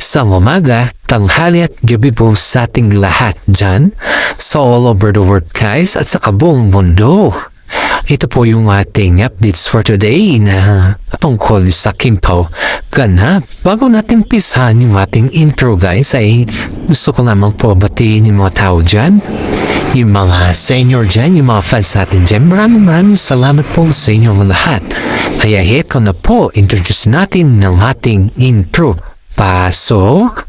Sa umaga, tanghali at gabi po sa ating lahat dyan sa all over the world guys at sa kabuong mundo. Ito po yung ating updates for today na tungkol sa Kim Pao ganap. Bago natin pisahan yung ating intro guys ay gusto ko lamang po batiin yung mga tao dyan. Yung mga senior dyan, yung mga fans natin dyan. Maraming salamat po sa inyong lahat. Kaya heto na po, introduce natin ng ating intro. Pasok!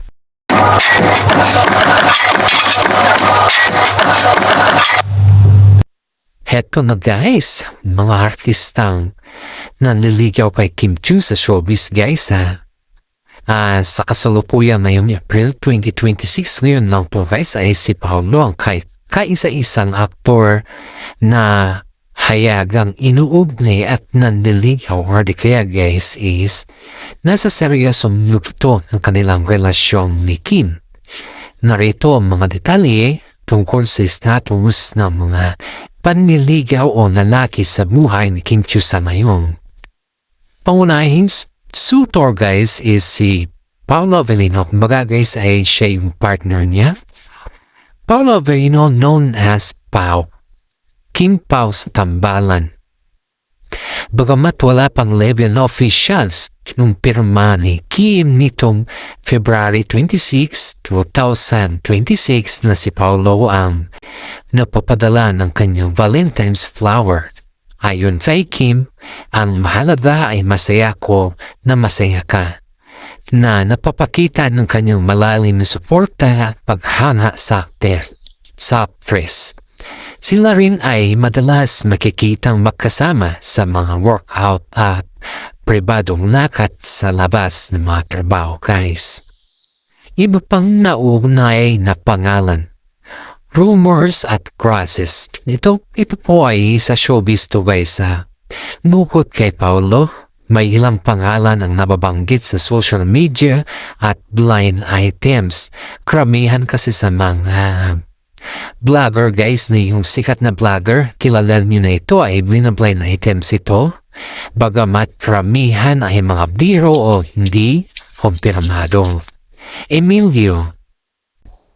Heto na guys, mga artistang nanliligaw kay Kim Chiu sa showbiz guys ha. Sa kasalukuyan ngayong April 2026 ngayon lang po guys ay si Paolo ang kaisa-isang aktor na hayagang inuugnay at nanliligaw or di kaya guys is nasa seryosong yugto ng kanilang relasyon ni Kim. Narito ang mga detalye tungkol sa status ng mga panliligaw o lalaki sa buhay ni Kim Chiu sa ngayon. Pangunahing suitor guys is si Paolo Avellino. Kumbaga guys ay siya yung partner niya. Paolo Avellino known as Pao. Kim Pao sa tambalan. Bagamat wala pang level na officials nung pirma ni Kim nitong February 26, 2026 na si Paolo ang napapadala ng kanyang Valentine's flower. Ayon kay Kim, ang mahalaga ay masaya ko na masaya ka, na napapakita ng kanyang malalim na suporta at paghanga sa actress. Sila rin ay madalas makikitang magkasama sa mga workout at pribadong lakad sa labas ng mga trabaho guys. Iba pang nauugnay na pangalan, rumors at crosses. Ito po ay sa showbiz to guys ha. Bukod kay Paolo, may ilang pangalan ang nababanggit sa social media at blind items. Karamihan kasi sa mga vlogger guys na yung sikat na vlogger, kilala nyo na ito ay blind items ito. Bagamat karamihan ay mga biro o hindi kumpirmado. Emilio,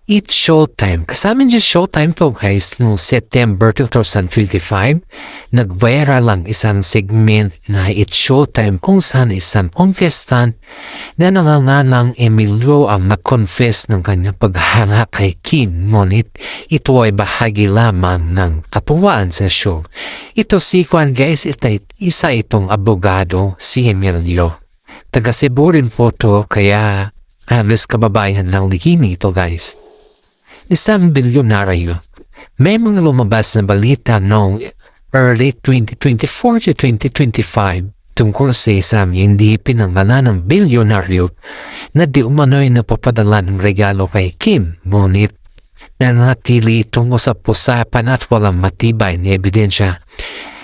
It's Showtime. Kasama niya Showtime to guys noong September 2025. Nag-viral lang isang segment na It's Showtime kung saan isang contestant na nangangalang Emilio ang nag-confess ng kanyang paghanga kay Kim. Ngunit ito ay bahagi lamang ng katuwaan sa show. Ito si Juan guys, isa itong abogado si Emilio. Taga Cebu rin po to kaya halos kababayan ng Likini ito guys. Isang bilyonaryo. May mga lumabas na balita noong early 2024 to 2025 tungkol sa isang hindi pinangalan ng bilyonaryo na di umano'y napapadala ng regalo kay Kim. Ngunit nanatili itong usap-usapan at walang matibay na ebidensya.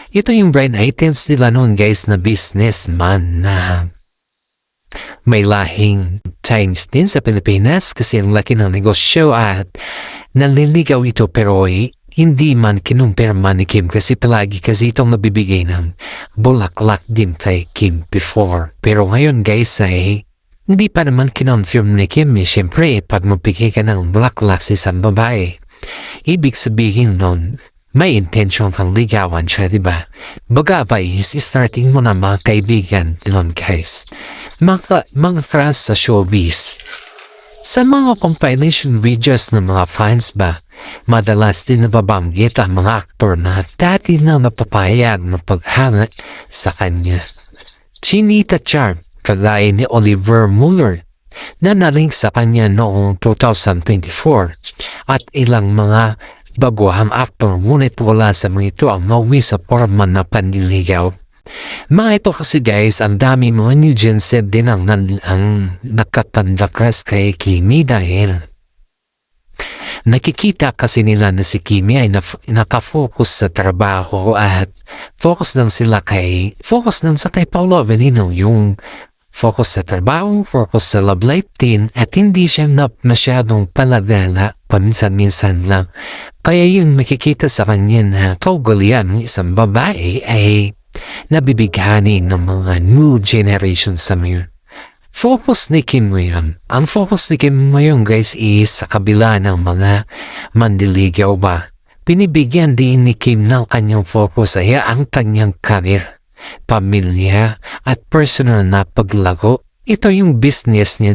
Ito yung brand items nila noon guys na businessman na may lahing Chinese din sa Pilipinas kasi ang laki ng negosyo at nanliligaw ito pero hindi man kinumpirma ni Kim kasi itong nabibigay ng bulaklak din kay Kim before. Pero ngayon guys ay hindi pa naman kinonfirm ni Kim. Siyempre pag mabigay ka ng bulaklak sa isang babae, ibig sabihin nun may intention kang ligawan siya, diba? Baga ba is starting mo na mga kaibigan nun guys. Mga crush sa showbiz. Sa mga compilation videos ng mga fans ba, madalas din nababanggit ang mga aktor na dati na napapayag na paghanga sa kanya. Chinita Charm, kagaya ni Oliver Mueller, na naling sa kanya noong 2024 at ilang mga baguhang aktor, ngunit wala sa mga ito ang nawi sa forma na panliligaw. Mga ito kasi guys, ang dami mga newsens din ang nakatanda crush kay Kimi dahil nakikita kasi nila na si Kimi ay nakafocus sa trabaho at focus lang sa kay Paolo Avellino, yung focus sa trabaho, focus sa love life din at hindi siya masyadong palagala paminsan-minsan lang. Kaya yung makikita sa kanya na kaugalian ng isang babae ay nabibighani ng mga new generation sa ngayon. focus ni Kim ngayon. Ang focus ni Kim ngayon guys is sa kabila ng mga manliligaw ba. Pinibigyan din ni Kim ng kanyang focus ay ang kanyang career, pamilya at personal na paglago. Ito yung business niya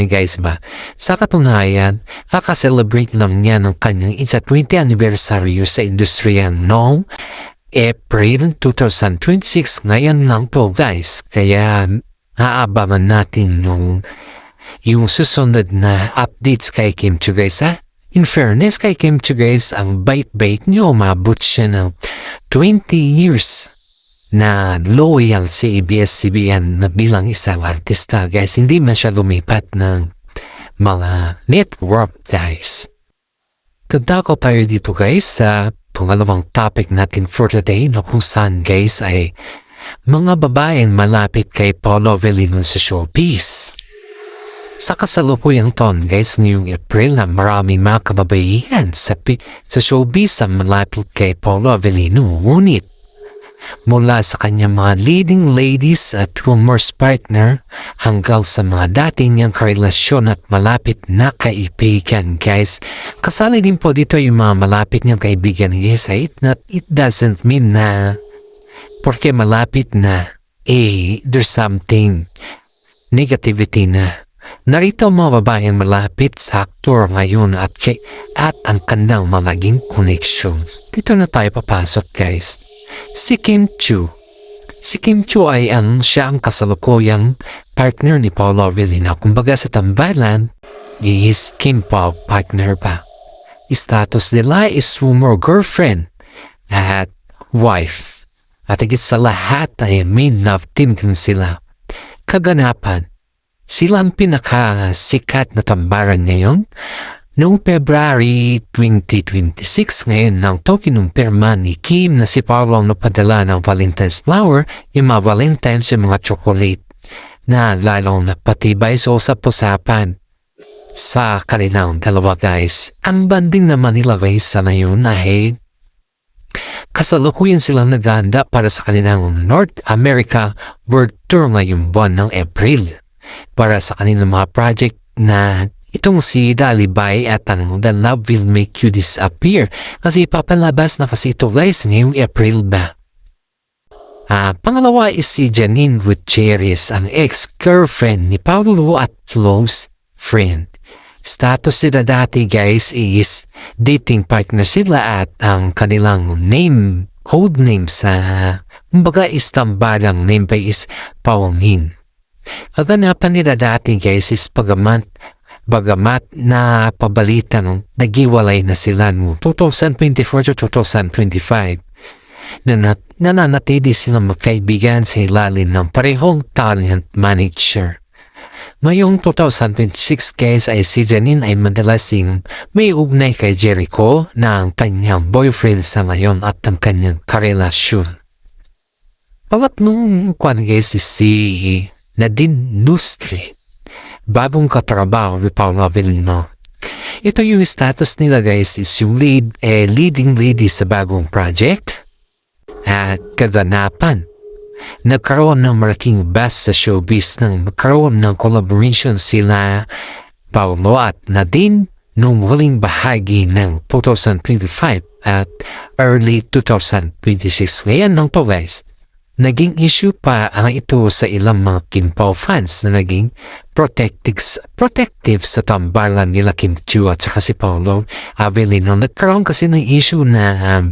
guys ba. Sa katunayan, kaka-celebrate lang niya ng kanyang 20th anniversary sa industriya noong April 2026. Ngayon lang to guys. Kaya aabangan natin yung susunod na updates kay Kim Chiu guys ha. In fairness kay Kim Chiu guys, ang bait-bait niyo, umabot siya ng 20 years na loyal sa ABS-CBN na bilang isang artista guys. Hindi man siya lumipat ng mga network guys. Tadako tayo dito guys sa pangalawang topic natin for today na kung saan guys ay mga babaeng malapit kay Paolo Avellino sa showbiz. Sa kasalukuyang taon guys ngayong April na maraming mga kababaihan sa showbiz ang malapit kay Paolo Avellino. Ngunit mula sa kanyang mga leading ladies at rumors partner hanggang sa mga dati niyang karelasyon at malapit na kaibigan guys. Kasali din po dito yung mga malapit niyang kaibigan guys. It doesn't mean na porque malapit na there's something negativity na. Narito mga babaeng malapit sa aktor ngayon at ang kanilang malaging connection. Dito na tayo papasok guys. Si Kim Chiu. Si Kim Chiu ay siya ang kasalukuyang partner ni Paolo Avellino. Kumbaga sa tambalan, is Kim Pao partner pa. Status nila is rumor girlfriend at wife. At higit sa lahat ay main love team din sila. Kaganapan, sila ang pinakasikat na tambaran ngayon. Noong February 2026 ngayon nang kinumpirma ni Kim na si Paolo ang napadala ng Valentine's flower, yung mga Valentine's yung mga chocolate na lalong napatibay sa usap-usapan sa kanilang dalawa guys. Ang banding naman nila guys sa ngayon ay kasalukuyan silang naghahanda para sa kanilang North America World Tour ngayong buwan ng April para sa kanilang mga project na itong si Dalibay at ang The Love Will Make You Disappear kasi papalabas na kasi ito guys ngayong April ba. Pangalawa is si Janine Gutierrez, ang ex-girlfriend ni Paolo at close friend. Status sila dati guys is dating partner sila at ang kanilang code name sa kumbaga istambalang name pa is Paungin. Kaganapan nila dati guys is bagamat na pabalita nung nagiwalay na sila noong 2024 to 2025 nananatili silang magkaibigan sa ilalim ng parehong talent manager. Ngayong 2026 guys ay si Janine ay madalasing may ugnay kay Jericho na ang kanyang boyfriend sa ngayon at ang kanyang karelasyon. Pangatlong guys is si Nadine Nustre. Bagong katrabaho ni Paolo Avellino. Ito yung status nila guys is yung leading lady sa bagong project. At kaganapan, nagkaroon ng malaking buzz sa showbiz nang magkaroon ng collaboration sila Paolo at Nadine noong huling bahagi ng 2025 at early 2026. Ngayon lang to guys. Naging issue pa ang ito sa ilang mga Kim Pao fans na naging protective sa tambalan nila Kim Chiu at saka si Paolo Avellino. Nagkaroon kasi ng issue na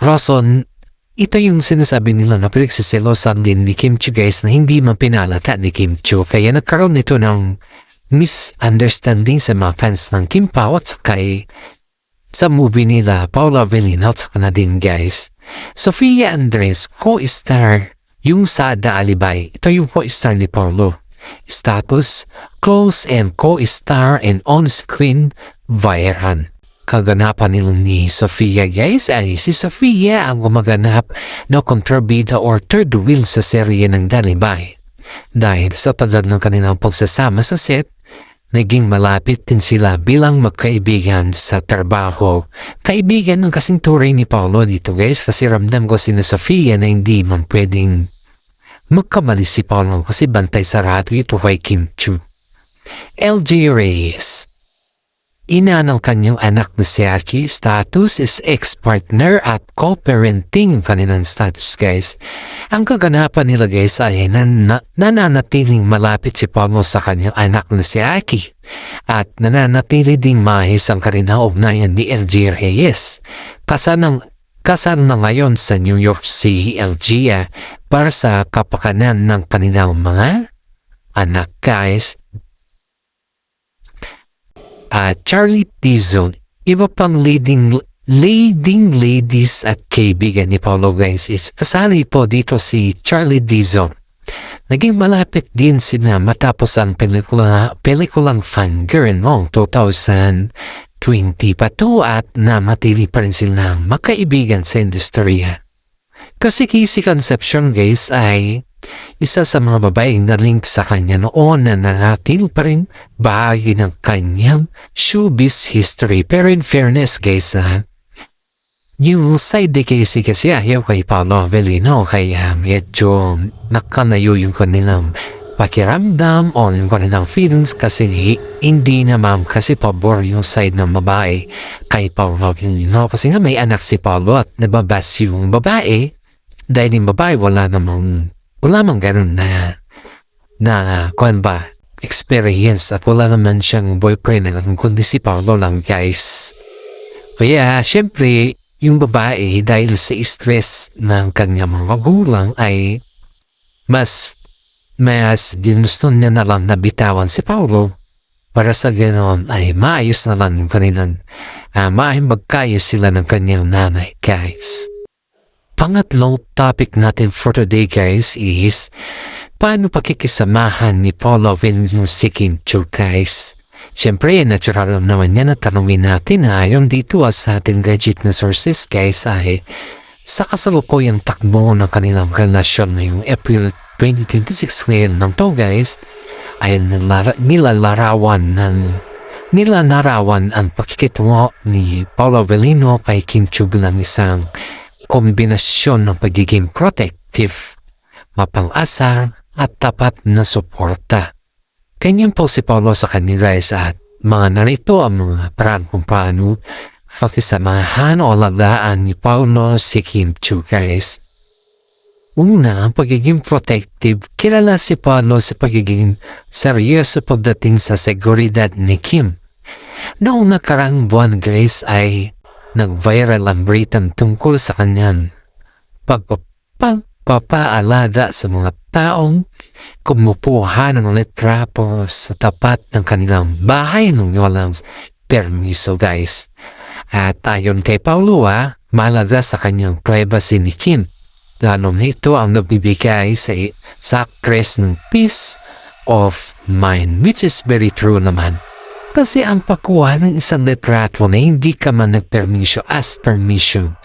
rason, ito yung sinasabi nila na pinagsiselosan din ni Kim Chiu guys na hindi man pinalata ni Kim Chiu. Kaya nagkaroon nito ng misunderstanding sa mga fans ng Kim Pao at saka sa movie nila Paolo Avellino at saka na din guys. Sofia Andres, co-star yung sa Dalibay. Ito yung co-star ni Paolo. Status, close and co-star and on-screen viral. Kaganapan nila ni Sofia guys ay si Sofia ang gumaganap na kontrabida or third wheel sa serye ng Dalibay. Dahil sa tagal ng kanilang pagsasama sa set, naging malapit din sila bilang magkaibigan sa trabaho. Kaibigan ng kasing turing ni Paolo dito guys kasi ramdam ko si Sofia na hindi man pwedeng Magkamali si Paulo kasi bantay sarado ito kay Kim Chu. LJ Reyes. Ina ng kanyang anak na si Archie, status is ex-partner at co-parenting kanilang status guys. Ang kaganapan nila guys ay nananatiling malapit si Paulo sa kanyang anak na si Aki at nananatili ding maayos ang kanilang ugnayan ni LJ Reyes. Kasal na ngayon sa New York City LG para sa kapakanan ng kanilang mga anak guys. Charlie Dizon, iba pang leading ladies at kaibigan ni Paulo guys is kasali po dito si Charlie Dizon. Naging malapit din sila matapos ang pelikulang Fangirl noong 2020 pa to at namatili pa rin sila makaibigan sa industriya. Kasi Casey Concepcion guys ay isa sa mga babaeng na link sa kanya noon na nanatil pa rin bahagi ng kanyang showbiz history. Pero in fairness guys, yung side ni Casey kasi ayaw kay Paolo Avellino kaya medyo nakanayo yung kanilang pakiramdam o yung kanilang feelings kasi hindi naman kasi pabor yung side ng babae kay Paolo Avellino kasi nga may anak si Paolo at nababas yung babae dahil yung babae wala mang ganun na kuwan ba, experience at wala naman siyang boyfriend kundi si Paulo lang guys. Kaya syempre yung babae dahil sa stress ng kanyang mga magulang ay mas ginusto niya na lang nabitawan si Paulo para sa ganoon ay maayos na lang yung kanilang magkayos sila ng kanyang nanay guys. Pangatlong topic natin for today guys is paano pakikisamahan ni Paulo Avellino si Kim Chu guys. Siyempre, natural naman yan na tanungin natin ayon dito sa ating legit na sources guys ay sa kasalukuyang takbo ng kanilang relasyon ngayong April 2026 ngayon ng to guys ay nilalarawan ang pakikitungo ni Paulo Avellino kay Kim Chu bilang isang kombinasyon ng pagiging protective, mapang-asar at tapat na suporta. Ganyan po si Paulo sa kanila at mga narito ang mga paraan kung paano pakisamahan o alagaan ni Paulo si Kim Chu guys. Una, ang pagiging protective. Kilala si Paulo sa pagiging seryoso pagdating sa seguridad ni Kim. Noong nakarang buwan guys ay nag-viral ang balitang tungkol sa kanyang pagpapaalala sa mga taong kumukuha ng letra po sa tapat ng kanilang bahay nung walang permiso guys. At ayon kay Paulo mahalaga sa kanyang privacy ni Kim. Lalo na ito ang nabibigay sa actress ng peace of mind which is very true naman. Kasi ang pagkuha ng isang litrato na hindi ka man nagpermisyo as permission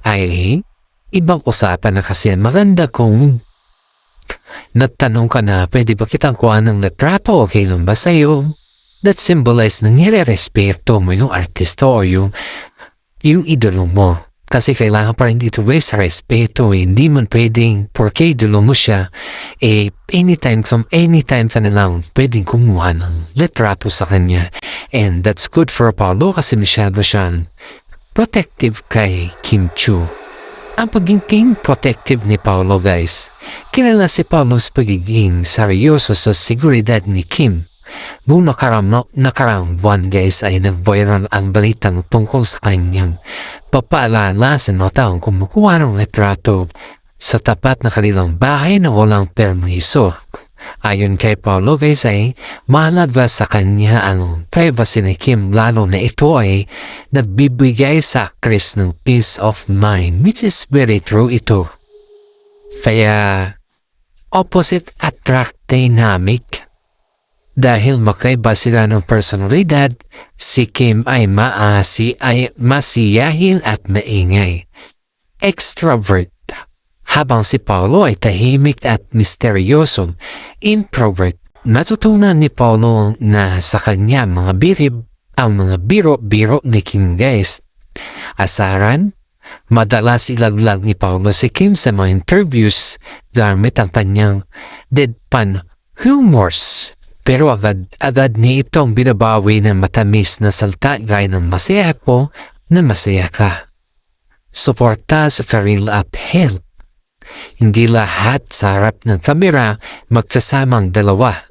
ay ibang usapan na kasi maganda kung nagtanong ka na pwede ba kitang kuha ng litrato okay lang ba sa'yo? That symbolize na nire-respeto mo yung artista o yung idolo mo. Kasi kailangan pa rin dito sa respeto hindi man pwedeng porque idolo mo siya anytime ka na lang pwedeng kumuha ng litrato sa kanya. And that's good for Paulo kasi masyado siyang protective kay Kim Chu. Ang pagiging protective ni Paulo guys, kilala si Paulo sa pagiging seryoso sa seguridad ni Kim. Noong nakarang buwan guys ay nag-viral ang balitang tungkol sa kanyang papaalala sa mga taong kumukuha ng litrato sa tapat na kanilang bahay na walang permiso. Ayon kay Paulo guys ay mahalaga sa kanya ang privacy ni Kim lalo na ito ay nagbibigay sa actress ng peace of mind which is very true ito. Kaya opposite attract dynamic. Dahil makaiba sila ng personalidad, si Kim ay masiyahin at maingay. Extrovert. Habang si Paulo ay tahimik at misteryoso. Introvert. Natutunan ni Paulo na sa kanya ang mga biro-biro ni Kim guys. Asaran, Madalas ilaglag ni Paulo si Kim sa mga interviews gamit ang kanyang deadpan humors. Pero agad ni itong binabawi ng matamis na salta gaya ng masaya ako na masaya ka. Suporta sa career at health. Hindi lahat sa harap ng kamera magkasamang dalawa.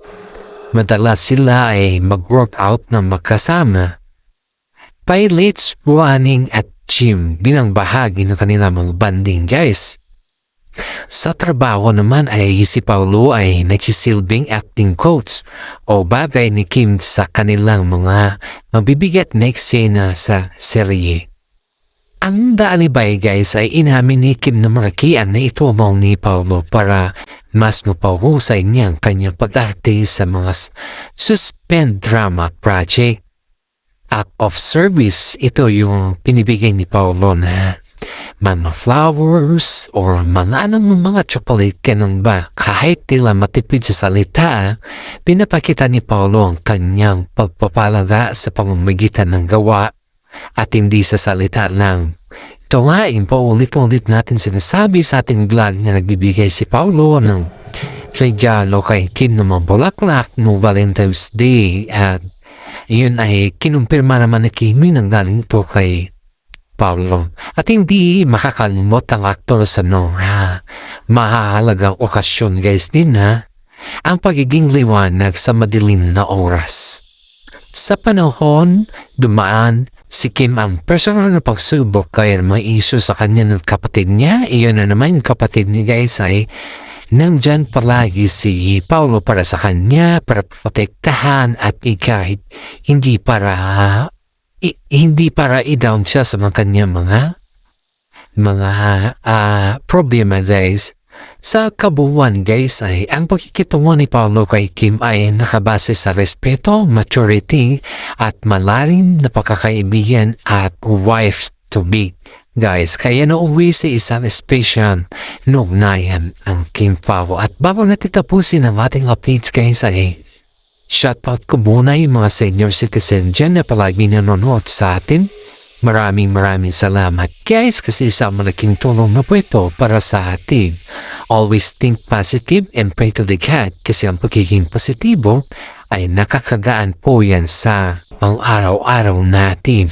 Madalas sila ay mag-workout ng magkasama. Pilots, running at gym bilang bahagi ng kanilang mga banding guys. Sa trabaho naman ay si Paulo ay nagsisilbing acting coach o bagay ni Kim sa kanilang mga mabibigat na eksena sa serye. Ang daalibay guys ay inamin ni Kim na marakian na itumong ni Paulo para mas mapahusay niyang kanyang pag-arte sa mga suspend drama project. Act of service, ito yung pinibigay ni Paulo na mga flowers or mga chocolate ganun ba. Kahit tila matipid sa salita, pinapakita ni Paulo ang kanyang pagpapalaga sa pamamagitan ng gawa at hindi sa salita lang. Ito nga, paulit-ulit natin sinasabi sa ating vlog na nagbibigay si Paulo ng regalo kay Kim ng mga bulaklak no Valentine's Day at yun ay kinumpirma naman ni Kimi nang galing ito kay Paulo. At hindi makakalimot ang aktor sa mahahalagang okasyon guys din ang pagiging liwanag sa madilim na oras. Sa panahon dumaan si Kim ang personal na pagsubok kaya may issue sa kanya ng kapatid niya. Iyon na naman yung kapatid niya guys ay nandyan palagi si Paulo para sa kanya, para protektahan at kahit hindi para i-down siya sa mga kanyang mga problema guys. Sa kabuuan guys ay ang pagkikitungo ni Paulo kay Kim ay nakabase sa respeto, maturity at malalim na pagkakaibigan at wife-to-be. Guys, kaya nauwi sa isang special nugnayan ang Kim Paulo. At bago natin tapusin ang ating updates guys ay shoutout ko muna yung mga senior citizen dyan na palagi nanonood sa atin. Maraming salamat guys kasi sa malaking tulong na po ito para sa atin. Always think positive and pray to the God kasi ang pagiging positibo ay nakakagaan po yan sa pang-araw-araw natin.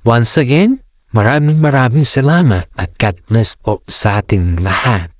Once again, maraming salamat at God bless po sa ating lahat.